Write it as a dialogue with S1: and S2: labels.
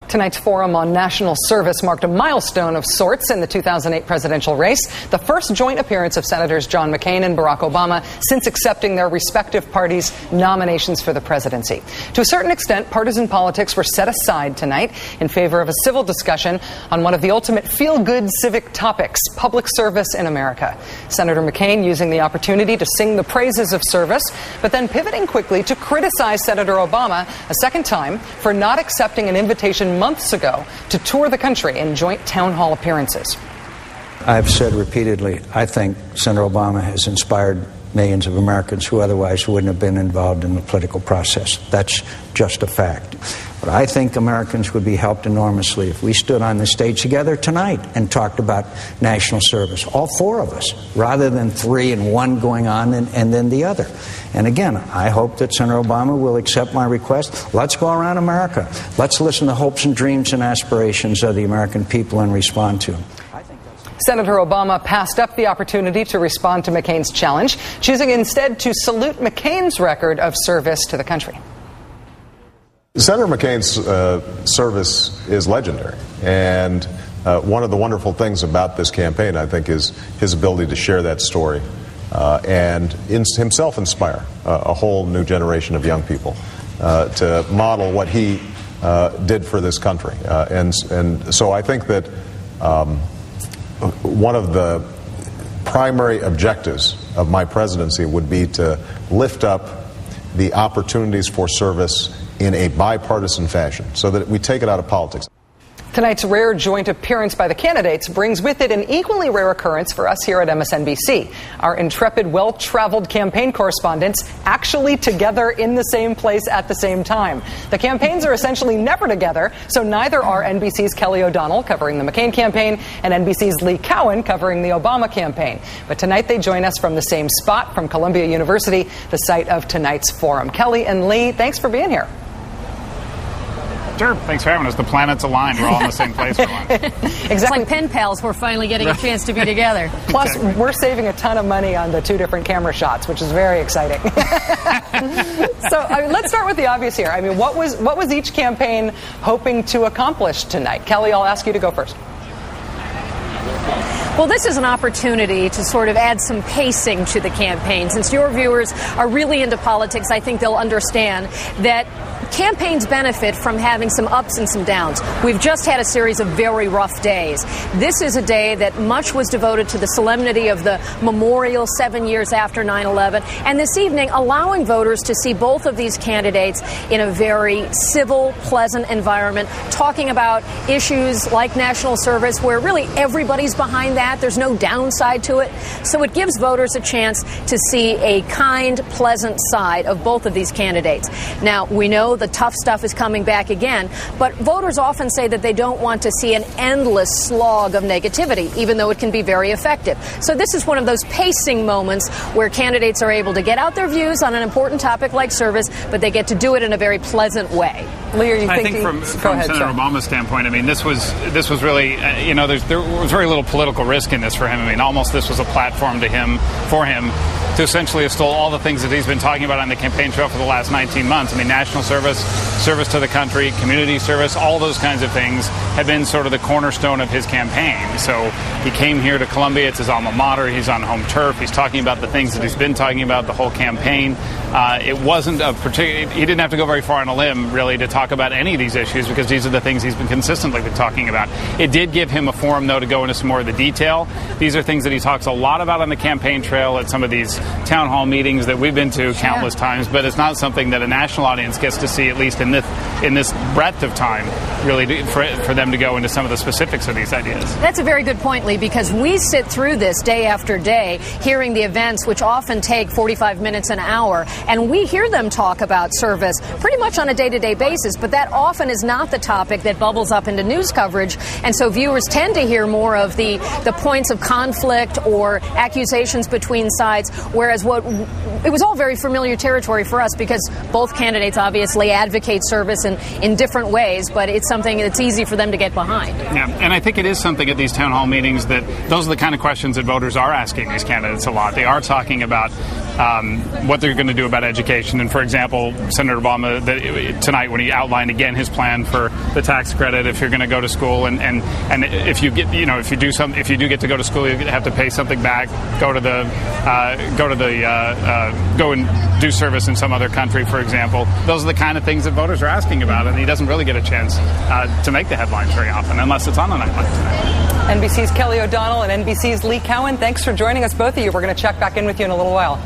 S1: Tonight's forum on national service marked a milestone of sorts in the 2008 presidential race, the first joint appearance of Senators John McCain and Barack Obama since accepting their respective parties' nominations for the presidency. To a certain extent, partisan politics were set aside tonight in favor of a civil discussion on one of the ultimate feel-good civic topics, public service in America. Senator McCain using the opportunity to sing the praises of service, but then pivoting quickly to criticize Senator Obama a second time for not accepting an invitation months ago to tour the country in joint town hall appearances.
S2: I've said repeatedly, I think Senator Obama has inspired millions of Americans who otherwise wouldn't have been involved in the political process. That's just a fact. But I think Americans would be helped enormously if we stood on the stage together tonight and talked about national service, all four of us, rather than three and one going on and then the other. And again, I hope that Senator Obama will accept my request. Let's go around America. Let's listen to hopes and dreams and aspirations of the American people and respond to them.
S1: Senator Obama passed up the opportunity to respond to McCain's challenge, choosing instead to salute McCain's record of service to the country.
S3: Senator McCain's service is legendary, and one of the wonderful things about this campaign, I think, is his ability to share that story and himself inspire a whole new generation of young people to model what he did for this country. And so I think that one of the primary objectives of my presidency would be to lift up the opportunities for service in a bipartisan fashion so that we take it out of politics.
S1: Tonight's rare joint appearance by the candidates brings with it an equally rare occurrence for us here at MSNBC. Our intrepid, well-traveled campaign correspondents actually together in the same place at the same time. The campaigns are essentially never together, so neither are NBC's Kelly O'Donnell covering the McCain campaign and NBC's Lee Cowan covering the Obama campaign. But tonight they join us from the same spot, from Columbia University, the site of tonight's forum. Kelly and Lee, thanks for being here.
S4: Sure. Thanks for having us. The planets aligned. We're all in the same place for once.
S1: Exactly.
S5: It's like pen pals. We're finally getting a chance to be together.
S1: Plus, we're saving a ton of money on the two different camera shots, which is very exciting. So, let's start with the obvious here. What was each campaign hoping to accomplish tonight? Kelly, I'll ask you to go first.
S5: Well, this is an opportunity to sort of add some pacing to the campaign. Since your viewers are really into politics, I think they'll understand that campaigns benefit from having some ups and some downs. We've just had a series of very rough days. This is a day that much was devoted to the solemnity of the memorial 7 years after 9/11, and this evening allowing voters to see both of these candidates in a very civil, pleasant environment, talking about issues like national service, where really everybody's behind that. There's no downside to it. So it gives voters a chance to see a kind, pleasant side of both of these candidates. Now, we know the tough stuff is coming back again, but voters often say that they don't want to see an endless slog of negativity, even though it can be very effective. So this is one of those pacing moments where candidates are able to get out their views on an important topic like service, but they get to do it in a very pleasant way.
S1: Lee, are you
S4: I
S1: thinking?
S4: think from Senator Obama's standpoint, this was really, there was very little political risk in this for him. Almost this was a platform for him to essentially extol all the things that he's been talking about on the campaign trail for the last 19 months. National service, service to the country, community service, all those kinds of things have been sort of the cornerstone of his campaign. So he came here to Columbia. It's his alma mater. He's on home turf. He's talking about the things that he's been talking about the whole campaign. It wasn't he didn't have to go very far on a limb, really, to talk about any of these issues, because these are the things he's been consistently talking about. It did give him a forum, though, to go into some more of the detail. These are things that he talks a lot about on the campaign trail at some of these town hall meetings that we've been to countless times, but it's not something that a national audience gets to see, at least in this breadth of time, really, for them to go into some of the specifics of these ideas.
S5: That's a very good point, Lee, because we sit through this day after day, hearing the events, which often take 45 minutes, an hour, and we hear them talk about service pretty much on a day-to-day basis, but that often is not the topic that bubbles up into news coverage, and so viewers tend to hear more of the points of conflict or accusations between sides, whereas it was all very familiar territory for us, because both candidates obviously advocate service in different ways, but it's something that's easy for them to get behind.
S4: Yeah, and I think it is something at these town hall meetings that those are the kind of questions that voters are asking these candidates a lot. They are talking about what they're going to do about education. And for example, Senator Obama tonight, when he outlined again his plan for the tax credit, if you're going to go to school and if you get, if you do get to go to school, you have to pay something back. Go and do service in some other country, for example. Those are the kind of things that voters are asking about, and he doesn't really get a chance to make the headlines very often, unless it's on a night like tonight.
S1: NBC's Kelly O'Donnell and NBC's Lee Cowan, thanks for joining us, both of you. We're going to check back in with you in a little while.